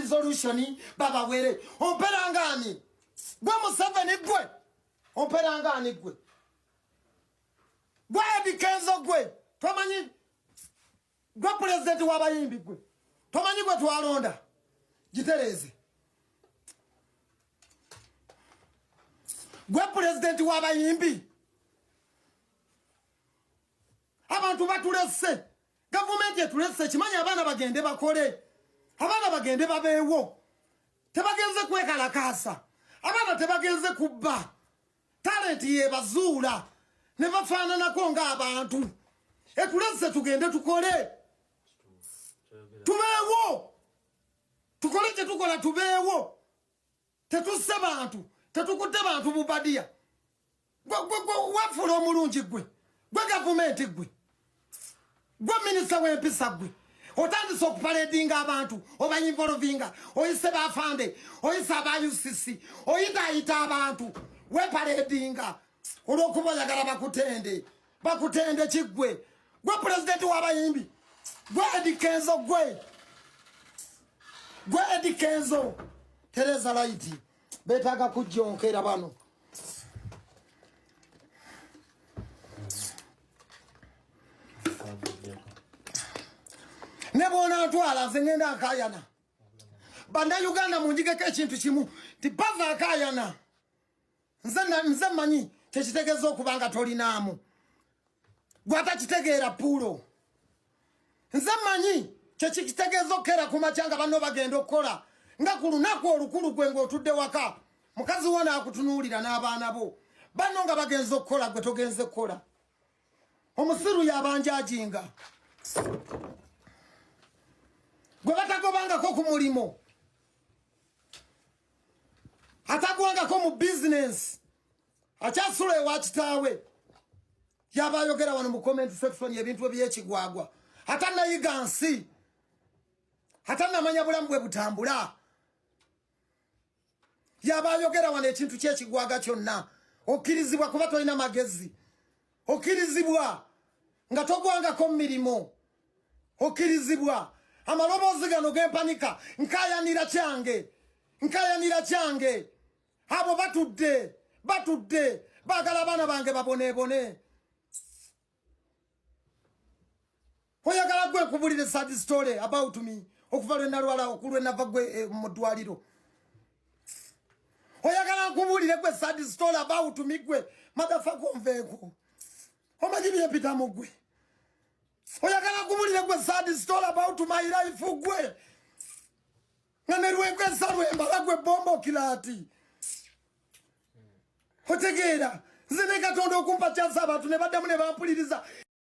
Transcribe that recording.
resolution baba were omperangani gwe Museveni gwe omperangani gwe gwe Dikenzo gwe tomanyi gwe president w'abayimbi gwe tomanyi gwe twalonda gitereze gwe president w'abayimbi abantu batulese government yetulese kimanyi abana bagende bakole abana bagende babeewo tebagenze kwekalakasa abana tebagenze kubba talent ye bazuula ne bafaananako ng'abantu etulese tugende tukole tubeewo tukole tetukola tubeewo tetusse bantu tetukutte bantu bubadiya wafula omulungi gwe gavumenti gwe minisita w'empisa gwe otandise okupaledinga abantu obayinvolvinga oyise bafande oyise aba UCC oyitaayita abantu wepaledinga olw'okuba oyagala bakutende kiggwe gwe pulezidenti w'abayimbi gwe Eddy Kenzo Tereza Light betaaga kujjonkera bano ne bona atwala nze ngenda akayana banda Uganda munjigeko ekintu kimu tipava akayana nze manyi kyekitegeeza okubanga tolinaamu gwata kitegeera pulo nze manyi kyekitegeeza okera ku makyanga banno bagenda okukola nga ku lunaku olukulu gwe ng'otudde waka mukazi wo naakutunuulira n'abaana bo banno nga bagenze okukola gwe togenze kukola omusiru yabanjajinga gwe batagobangako ku mulimo atagwangako mu bizinesi akyasula ewa kitaawe yaba ayogera wano mu comment section ebintu ebyekigwagwa atanayiga nsi atanamanya bulamu bwe butambula yaba ayogera wano ekintu kyekigwaga kyonna okkirizibwa kuba tolina magezi okkirizibwa nga togwangako mu mirimo okkirizibwa amaloboozi gano gempanika nkayanira kyange abo batudde baagala abaana bange baboneebone oyagala gwe nkubulire sad story about me okuva lwe nalwala okulwe nava gwe mu ddwaliro oyagala nkubulire gwe sad story about me gwe madafa konveeko omanyi byempitamu gwe oyagala nkubulire gwe sad story about my life gwe nga nerwenkwesa lwembala gwe bombo kilati otegeera nze ne Katonda okumpa kyansa abantu ne baddamu ne bampuliriza